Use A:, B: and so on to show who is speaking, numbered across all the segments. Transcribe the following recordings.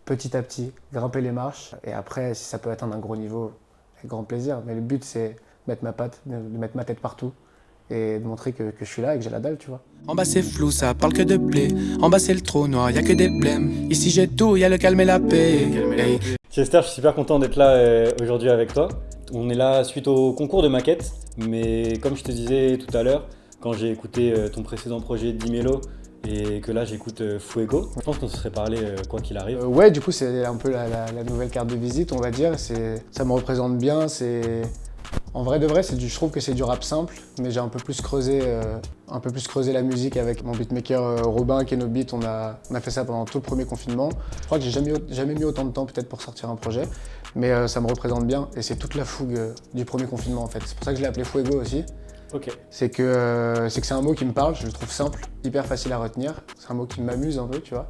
A: petit à petit, grimper les marches. Et après, si ça peut atteindre un gros niveau, avec grand plaisir. Mais le but, c'est mettre ma patte, de mettre ma tête partout et de montrer que je suis là et que j'ai la dalle, tu vois.
B: En bas c'est flou, ça parle que de blé. En bas c'est le trou noir, y a que des blèmes. Ici j'ai tout, y a le calme et la paix. Hey.
C: Chester, je suis super content d'être là aujourd'hui avec toi. On est là suite au concours de maquettes, mais comme je te disais tout à l'heure, quand j'ai écouté ton précédent projet Dimelo et que là j'écoute Fuego, je pense qu'on se serait parlé quoi qu'il arrive.
A: Ouais, du coup, c'est un peu la nouvelle carte de visite, on va dire. Ça me représente bien. En vrai de vrai, je trouve que c'est du rap simple, mais j'ai un peu plus creusé la musique avec mon beatmaker Robin, Kenobit. On a fait ça pendant tout le premier confinement. Je crois que j'ai jamais mis autant de temps peut-être pour sortir un projet, mais ça me représente bien et c'est toute la fougue du premier confinement en fait. C'est pour ça que je l'ai appelé Fuego aussi.
C: Ok.
A: C'est que c'est un mot qui me parle, je le trouve simple, hyper facile à retenir. C'est un mot qui m'amuse un peu, tu vois.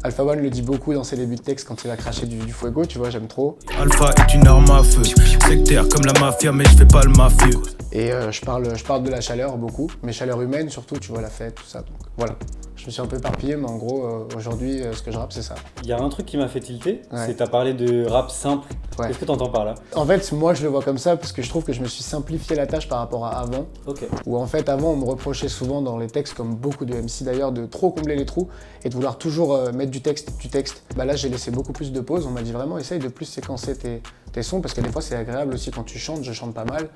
A: Alpha One le dit beaucoup dans ses débuts de texte quand il a craché du Fuego, tu vois, j'aime trop.
B: Alpha est une arme à feu, sectaire comme la mafia, mais je fais pas le mafieux.
A: Et je parle de la chaleur beaucoup, mais chaleur humaine surtout, tu vois, la fête, tout ça. Donc voilà, je me suis un peu éparpillé, mais en gros, aujourd'hui, ce que je rappe, c'est ça.
C: Il y a un truc qui m'a fait tilter,
A: Ouais.
C: c'est que tu as parlé de rap simple.
A: Ouais.
C: Qu'est-ce que tu entends par là?
A: En fait, moi, je le vois comme ça parce que je trouve que je me suis simplifié la tâche par rapport à avant.
C: Ok.
A: Où en fait, avant, on me reprochait souvent dans les textes, comme beaucoup de MC d'ailleurs, de trop combler les trous et de vouloir toujours mettre du texte. Bah là, j'ai laissé beaucoup plus de pauses. On m'a dit vraiment, essaye de plus séquencer tes sons parce que des fois, c'est agréable aussi quand tu chantes. Je chante pas mal.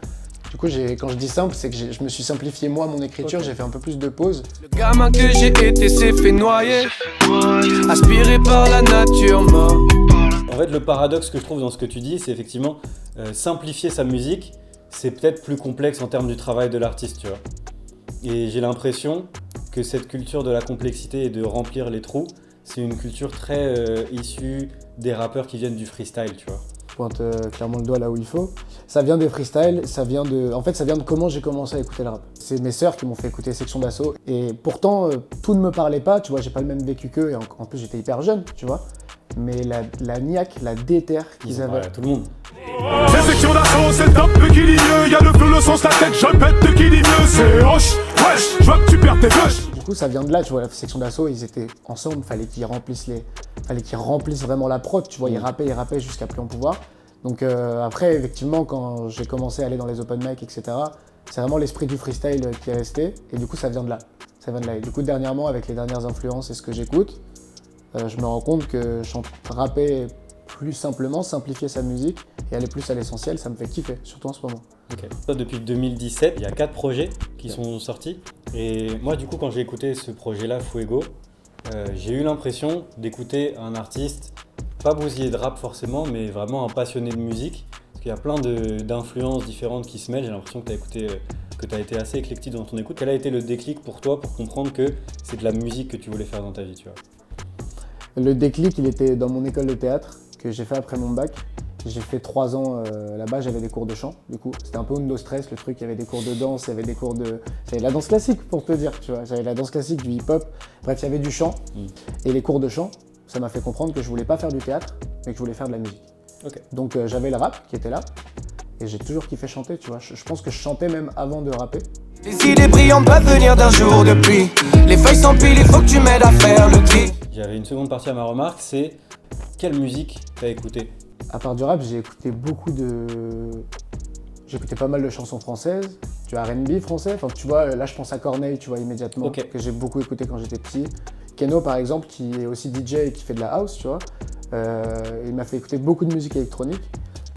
A: Du coup, quand je dis simple, c'est que je me suis simplifié moi mon écriture,
C: Ok.
A: j'ai fait un peu plus de pauses.
B: Le gamin que j'ai été s'est fait noyer, aspiré par la nature morte.
C: En fait, le paradoxe que je trouve dans ce que tu dis, c'est effectivement simplifier sa musique, c'est peut-être plus complexe en termes du travail de l'artiste, tu vois. Et j'ai l'impression que cette culture de la complexité et de remplir les trous, c'est une culture très issue des rappeurs qui viennent du freestyle, tu vois.
A: Je pointe clairement le doigt là où il faut. Ça vient des freestyles, ça vient de comment j'ai commencé à écouter le rap. C'est mes sœurs qui m'ont fait écouter Section d'Assaut. Et pourtant, tout ne me parlait pas, tu vois, j'ai pas le même vécu qu'eux, et en plus j'étais hyper jeune, tu vois. Mais la niaque, la déterre qu'ils
C: Ils en
A: avaient.
C: parlent à tout le monde.
D: C'est Section d'Assaut, c'est le top de qui dit mieux. Y'a le flow, le sens, la tête, je répète de qui dit mieux. C'est hoche, wesh, je vois que tu perds tes flèches.
A: Du coup, ça vient de là, tu vois, la Section d'Assaut, ils étaient ensemble, fallait qu'ils remplissent vraiment la prod, tu vois, ils rappaient jusqu'à plus en pouvoir. Donc après, effectivement, quand j'ai commencé à aller dans les open mic, etc., c'est vraiment l'esprit du freestyle qui est resté, et du coup, ça vient de là. Et du coup, dernièrement, avec les dernières influences et ce que j'écoute, je me rends compte que rapper plus simplement, simplifier sa musique et aller plus à l'essentiel, ça me fait kiffer, surtout en ce moment.
C: Ok. Toi, depuis 2017, il y a 4 projets qui sont sortis. Et moi, du coup, quand j'ai écouté ce projet-là, Fuego, j'ai eu l'impression d'écouter un artiste, pas bousillé de rap forcément, mais vraiment un passionné de musique. Parce qu'il y a plein d'influences différentes qui se mêlent. J'ai l'impression que tu as été assez éclectique dans ton écoute. Quel a été le déclic pour toi pour comprendre que c'est de la musique que tu voulais faire dans ta vie, tu vois?
A: Le déclic, il était dans mon école de théâtre que j'ai fait après mon bac. J'ai fait 3 ans là-bas, j'avais des cours de chant, du coup. C'était un peu no stress, le truc, il y avait des cours de danse, il y avait des cours de... J'avais la danse classique, pour te dire, tu vois. J'avais la danse classique, du hip-hop, bref, il y avait du chant. Et les cours de chant, ça m'a fait comprendre que je voulais pas faire du théâtre, mais que je voulais faire de la musique.
C: Ok.
A: Donc j'avais le rap qui était là, et j'ai toujours kiffé chanter, tu vois. Je pense que je chantais même avant de rapper.
B: Les idées brillantes peuvent venir d'un jour de pluie. Les feuilles s'empilent, il faut que tu m'aides à faire le tri.
C: J'avais une seconde partie à ma remarque, c'est quelle musique t'as écouté?
A: À part du rap, j'ai écouté J'écoutais pas mal de chansons françaises, du R&B français. Enfin, tu vois, là je pense à Corneille, tu vois, immédiatement,
C: Ok.
A: que j'ai beaucoup écouté quand j'étais petit. Keno, par exemple, qui est aussi DJ et qui fait de la house, tu vois. Il m'a fait écouter beaucoup de musique électronique.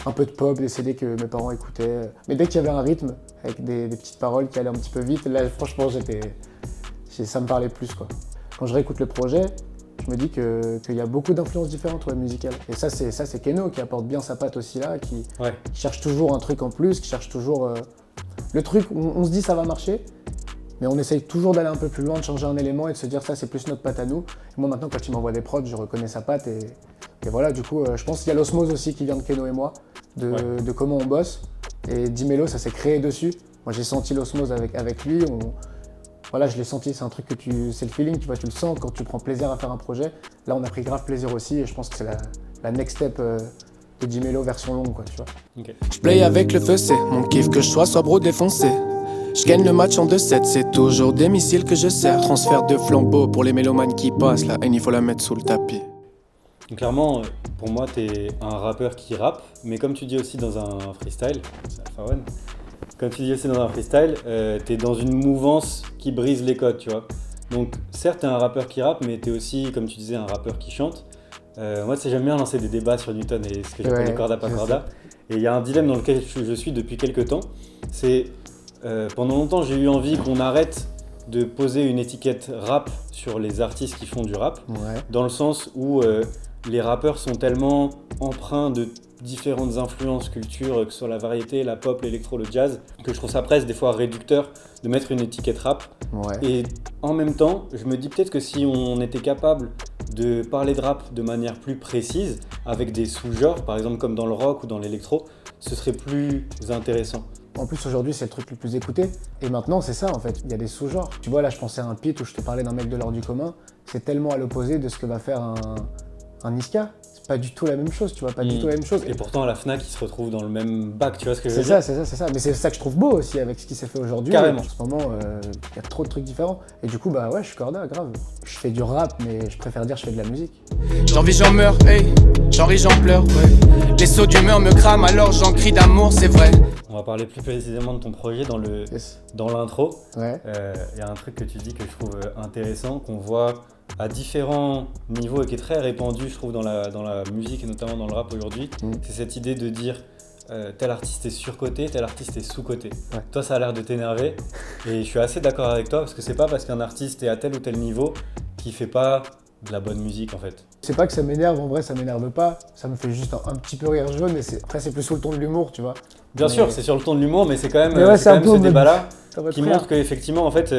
A: Un peu de pop, des CD que mes parents écoutaient. Mais dès qu'il y avait un rythme, avec des petites paroles qui allaient un petit peu vite, là franchement, ça me parlait plus, quoi. Quand je réécoute le projet, je me dis qu'il y a beaucoup d'influences différentes, ouais, musicales. Et ça, c'est Keno qui apporte bien sa patte aussi là, qui cherche toujours un truc en plus, qui cherche toujours le truc où on se dit ça va marcher, mais on essaye toujours d'aller un peu plus loin, de changer un élément et de se dire ça c'est plus notre patte à nous. Et moi maintenant, quand il m'envoie des prods, je reconnais sa patte et voilà, du coup, je pense qu'il y a l'osmose aussi qui vient de Keno et moi, de comment on bosse. Et Dimelo, ça s'est créé dessus. Moi j'ai senti l'osmose avec lui. Voilà, je l'ai senti, c'est un truc c'est le feeling, tu vois, tu le sens quand tu prends plaisir à faire un projet. Là, on a pris grave plaisir aussi et je pense que c'est la next step de Dimelo version longue, quoi, tu vois.
C: Okay.
B: Je play avec le feu, c'est mon kiff que je sois sobre ou défoncé. Je gagne le match en 2-7, c'est toujours des missiles que je sers. Transfert de flambeau pour les mélomanes qui passent, la haine il faut la mettre sous le tapis.
C: Donc clairement, pour moi, t'es un rappeur qui rappe, mais comme tu dis aussi dans un freestyle, c'est Alpha One, comme tu dis aussi dans un freestyle, t'es dans une mouvance qui brise les codes, tu vois. Donc certes, t'es un rappeur qui rappe, mais t'es aussi, comme tu disais, un rappeur qui chante. Moi, j'aime bien lancer des débats sur Newton et ce que j'appelle les corda pas corda. Et il y a un dilemme dans lequel je suis depuis quelques temps, c'est pendant longtemps, j'ai eu envie qu'on arrête de poser une étiquette rap sur les artistes qui font du rap, dans le sens où les rappeurs sont tellement empreints de différentes influences, cultures, que ce soit la variété, la pop, l'électro, le jazz, que je trouve ça presque des fois réducteur de mettre une étiquette rap. Et en même temps, je me dis peut-être que si on était capable de parler de rap de manière plus précise, avec des sous-genres, par exemple comme dans le rock ou dans l'électro, ce serait plus intéressant.
A: En plus, aujourd'hui, c'est le truc le plus écouté. Et maintenant, c'est ça, en fait. Il y a des sous-genres. Tu vois, là, je pensais à un Pete où je te parlais d'un mec de l'ordre du commun. C'est tellement à l'opposé de ce que va faire un Niska. C'est pas du tout la même chose, tu vois, pas du tout la même chose.
C: Et pourtant, à la Fnac, il se retrouve dans le même bac, tu vois ce que je veux dire ?
A: C'est ça. Mais c'est ça que je trouve beau aussi avec ce qui s'est fait aujourd'hui.
C: Carrément.
A: En ce moment, il y a trop de trucs différents. Et du coup, bah ouais, je suis corda, grave. Je fais du rap, mais je préfère dire que je fais de la musique.
B: J'en vis, j'en meurs, hey, j'en ris, j'en pleure, ouais. Les sauts d'humeur me crament, alors j'en crie d'amour, c'est vrai.
C: On va parler plus précisément de ton projet dans l'intro.
A: Ouais.
C: Y a un truc que tu dis que je trouve intéressant, qu'on voit à différents niveaux et qui est très répandu, je trouve, dans la musique et notamment dans le rap aujourd'hui. C'est cette idée de dire tel artiste est surcoté, tel artiste est sous-coté. Toi, ça a l'air de t'énerver et je suis assez d'accord avec toi parce que c'est pas parce qu'un artiste est à tel ou tel niveau qu'il fait pas de la bonne musique en fait.
A: C'est pas que ça m'énerve, en vrai ça m'énerve pas, ça me fait juste un petit peu rire jaune, mais après c'est plus sur le ton de l'humour, tu vois.
C: Bien sûr, c'est sur le ton de l'humour, mais c'est quand même,
A: ouais,
C: c'est quand même ce débat-là qui
A: frère.
C: montre qu'effectivement, en fait,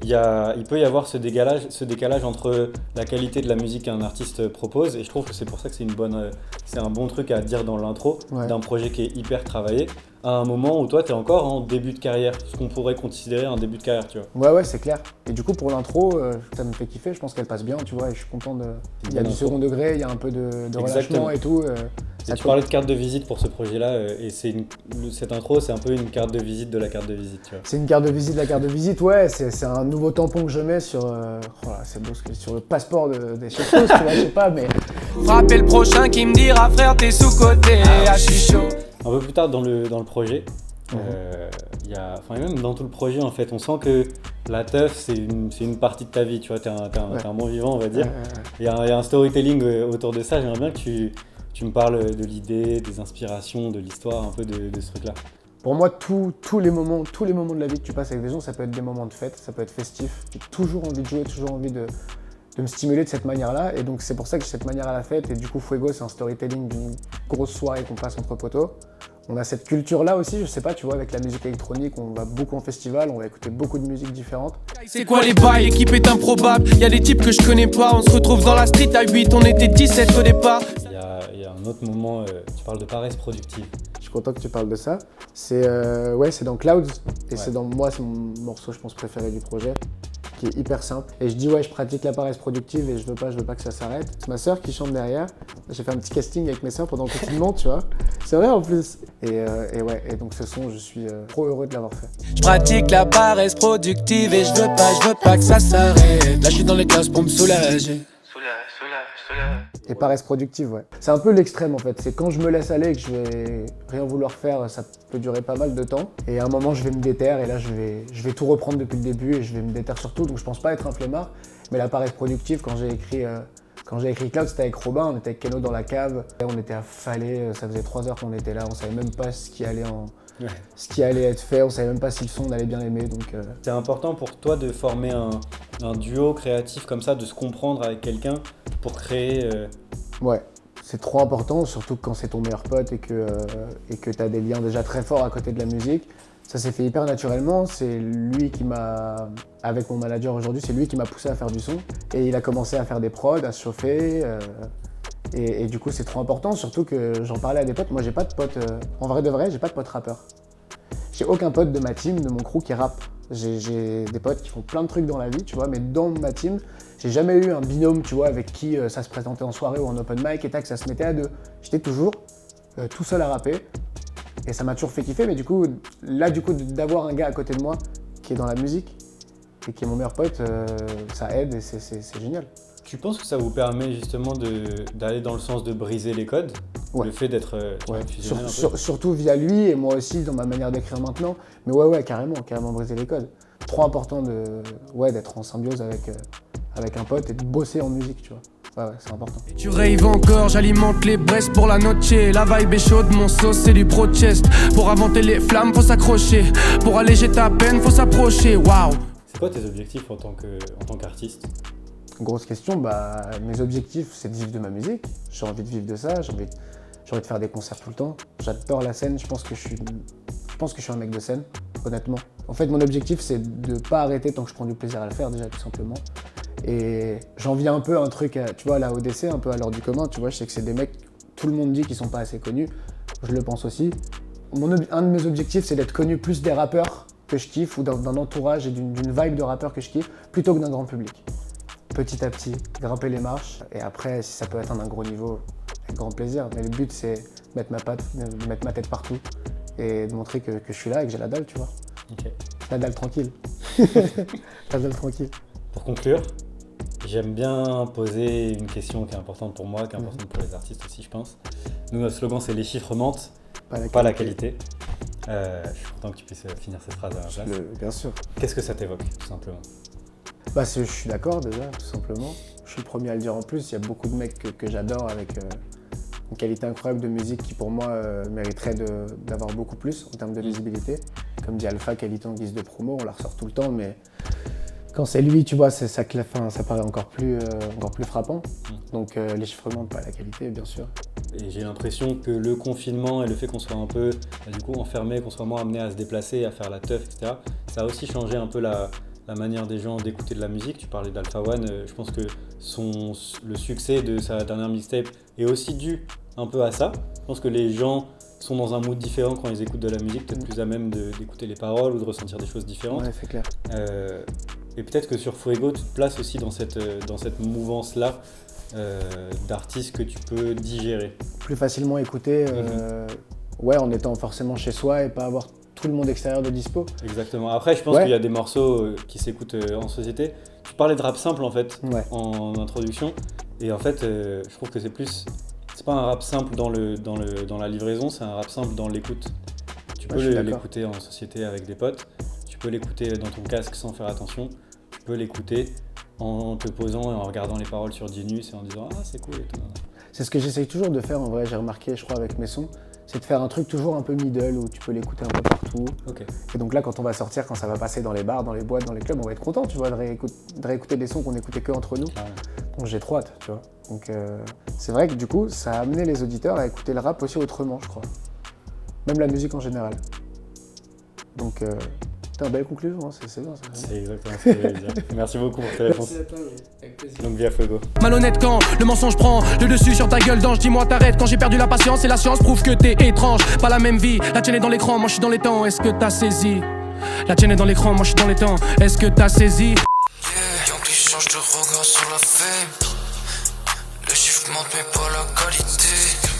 C: il peut y avoir ce décalage entre la qualité de la musique qu'un artiste propose, et je trouve que c'est pour ça que c'est un bon truc à dire dans l'intro d'un projet qui est hyper travaillé, à un moment où toi, tu es encore en début de carrière, ce qu'on pourrait considérer un début de carrière, tu vois.
A: Ouais, c'est clair. Et du coup, pour l'intro, ça me fait kiffer, je pense qu'elle passe bien, tu vois, et je suis content de... Il y a du second degré, il y a un peu de relâchement et tout.
C: Et tu parlais de carte de visite pour ce projet-là, et cette intro, c'est un peu une carte de visite de la carte de visite, tu vois.
A: C'est une carte de visite de la carte de visite, ouais, c'est un nouveau tampon que je mets sur, c'est beau, sur le passeport des choses, tu vois, je sais pas, mais...
B: Frapper le prochain qui me dira frère t'es sous-côté, je suis chaud.
C: Un peu plus tard dans le projet, même dans tout le projet en fait, on sent que la teuf c'est une partie de ta vie, tu vois, t'es un bon vivant on va dire. Il y a un storytelling autour de ça, j'aimerais bien que tu me parles de l'idée, des inspirations, de l'histoire, un peu de ce truc-là.
A: Pour moi, tous les moments de la vie que tu passes avec des gens, ça peut être des moments de fête, ça peut être festif. J'ai toujours envie de jouer, toujours envie de me stimuler de cette manière-là. Et donc c'est pour ça que j'ai cette manière à la fête. Et du coup, Fuego, c'est un storytelling d'une grosse soirée qu'on passe entre potos. On a cette culture-là aussi, je sais pas, tu vois, avec la musique électronique, on va beaucoup en festival, on va écouter beaucoup de musique différente.
B: C'est quoi les bails, l'équipe est improbable, y a des types que je connais pas, on se retrouve dans la street à 8, on était 17 au départ.
C: Il y a un autre moment, tu parles de paresse productive.
A: Je suis content que tu parles de ça. C'est dans Clouds, et c'est mon morceau, je pense, préféré du projet, qui est hyper simple. Et je dis je pratique la paresse productive et je veux pas que ça s'arrête. C'est ma sœur qui chante derrière. J'ai fait un petit casting avec mes sœurs pendant le confinement, tu vois. C'est vrai en plus. Et donc ce son, je suis trop heureux de l'avoir fait.
B: Je pratique la paresse productive et je veux pas que ça s'arrête. Là je suis dans les classes pour me soulager.
A: Et paresse productive, ouais. C'est un peu l'extrême en fait. C'est quand je me laisse aller et que je vais rien vouloir faire, ça peut durer pas mal de temps. Et à un moment, je vais me déterre et là, je vais tout reprendre depuis le début et je vais me déterre sur tout. Donc je pense pas être un flemmard. Mais la paresse productive, quand j'ai écrit Cloud, c'était avec Robin, on était avec Keno dans la cave. On était affalés, ça faisait 3 heures qu'on était là, on savait même pas ce qui allait être fait, on savait même pas si le son on allait bien l'aimer. Donc,
C: C'est important pour toi de former un duo créatif comme ça, de se comprendre avec quelqu'un pour créer...
A: Ouais, c'est trop important, surtout quand c'est ton meilleur pote et que tu as des liens déjà très forts à côté de la musique. Ça s'est fait hyper naturellement, c'est lui qui m'a, avec mon manager aujourd'hui, c'est lui qui m'a poussé à faire du son. Et il a commencé à faire des prods, à se chauffer. Et du coup, c'est trop important, surtout que j'en parlais à des potes. Moi, j'ai pas de potes, en vrai de vrai, j'ai pas de potes rappeurs. J'ai aucun pote de ma team, de mon crew qui rappe. J'ai des potes qui font plein de trucs dans la vie, tu vois, mais dans ma team, j'ai jamais eu un binôme, tu vois, avec qui ça se présentait en soirée ou en open mic et tac, ça se mettait à deux. J'étais toujours tout seul à rapper et ça m'a toujours fait kiffer, mais du coup, d'avoir un gars à côté de moi qui est dans la musique et qui est mon meilleur pote, ça aide et c'est génial.
C: Tu penses que ça vous permet justement d'aller dans le sens de briser les codes?
A: Ouais.
C: Le fait d'être
A: Ouais.
C: fusionnel un peu?
A: Surtout via lui et moi aussi dans ma manière d'écrire maintenant. Mais ouais, carrément briser les codes. Trop important d'être en symbiose avec un pote et de bosser en musique, tu vois. Ouais, c'est important.
B: Tu raves encore, j'alimente les braises pour la noche. La vibe est chaude, mon sauce c'est du pro-chest. Pour inventer les flammes, faut s'accrocher. Pour alléger ta peine, faut s'approcher. Waouh.
C: C'est quoi tes objectifs en tant qu'artiste?
A: Grosse question, mes objectifs, c'est de vivre de ma musique. J'ai envie de vivre de ça, j'ai envie de faire des concerts tout le temps. J'adore la scène, je pense que je suis un mec de scène, honnêtement. En fait, mon objectif, c'est de ne pas arrêter tant que je prends du plaisir à le faire, déjà, tout simplement. Et j'envie un peu un truc, tu vois, à la ODC, un peu à l'heure du commun, tu vois, je sais que c'est des mecs, tout le monde dit qu'ils sont pas assez connus, je le pense aussi. Un de mes objectifs, c'est d'être connu plus des rappeurs que je kiffe, ou d'un entourage et d'une vibe de rappeurs que je kiffe, plutôt que d'un grand public. Petit à petit, grimper les marches, et après, si ça peut atteindre un gros niveau, avec grand plaisir. Mais le but, c'est mettre ma tête partout, et de montrer que je suis là et que j'ai la dalle, tu vois.
C: Ok.
A: La dalle tranquille. La dalle tranquille.
C: Pour conclure, j'aime bien poser une question qui est importante pour moi, qui est importante pour les artistes aussi, je pense. Nous, notre slogan, c'est les chiffres mentent, pas la qualité. Je suis content que tu puisses finir cette phrase à ma place.
A: Bien sûr.
C: Qu'est-ce que ça t'évoque, tout simplement?
A: Je suis d'accord déjà, tout simplement. Je suis le premier à le dire en plus. Il y a beaucoup de mecs que j'adore avec une qualité incroyable de musique qui pour moi mériterait d'avoir beaucoup plus en termes de visibilité. Comme dit Alpha, qualité en guise de promo, on la ressort tout le temps, mais quand c'est lui, tu vois, ça paraît encore plus frappant. Donc les chiffres mentent, pas la qualité, bien sûr.
C: Et j'ai l'impression que le confinement et le fait qu'on soit un peu du coup enfermé, qu'on soit moins amené à se déplacer, à faire la teuf, etc., ça a aussi changé un peu la manière des gens d'écouter de la musique. Tu parlais d'Alpha One, je pense que le succès de sa dernière mixtape est aussi dû un peu à ça. Je pense que les gens sont dans un mood différent quand ils écoutent de la musique, peut-être plus à même d'écouter les paroles ou de ressentir des choses différentes.
A: Ouais, c'est clair.
C: Et peut-être que sur Fuego, tu te places aussi dans cette mouvance-là d'artistes que tu peux digérer.
A: Plus facilement écouter, en étant forcément chez soi et pas avoir tout le monde extérieur de dispo.
C: Exactement. Après, je pense qu'il y a des morceaux qui s'écoutent en société. Tu parlais de rap simple en fait, en introduction. Et en fait, je trouve que c'est pas un rap simple dans la livraison, c'est un rap simple dans l'écoute. Tu peux l'écouter en société avec des potes, tu peux l'écouter dans ton casque sans faire attention, tu peux l'écouter en te posant et en regardant les paroles sur Genius et en disant « Ah, c'est cool » et tout.
A: C'est ce que j'essaye toujours de faire en vrai, j'ai remarqué, je crois, avec mes sons. C'est de faire un truc toujours un peu middle où tu peux l'écouter un peu partout.
C: Okay.
A: Et donc là, quand on va sortir, quand ça va passer dans les bars, dans les boîtes, dans les clubs, on va être content, tu vois, de réécouter des sons qu'on écoutait que entre nous. Donc j'ai trop hâte, tu vois. Donc c'est vrai que du coup, ça a amené les auditeurs à écouter le rap aussi autrement, je crois. Même la musique en général. Donc, c'est une belle conclusion, hein, c'est bien ça.
C: C'est exactement ce que je voulais dire. Merci beaucoup pour tes réponses.
A: Merci à toi, avec plaisir.
C: Donc via Fuego.
B: Malhonnête quand le mensonge prend le dessus sur ta gueule d'ange. Dis-moi t'arrêtes quand j'ai perdu la patience et la science prouve que t'es étrange. Pas la même vie, la tienne est dans l'écran, moi je suis dans les temps. Est-ce que t'as saisi? La tienne est dans l'écran, moi je suis dans les temps. Est-ce que t'as saisi?
E: Donc il change de regard sur la fame. Les chiffres mentent mais pas la qualité.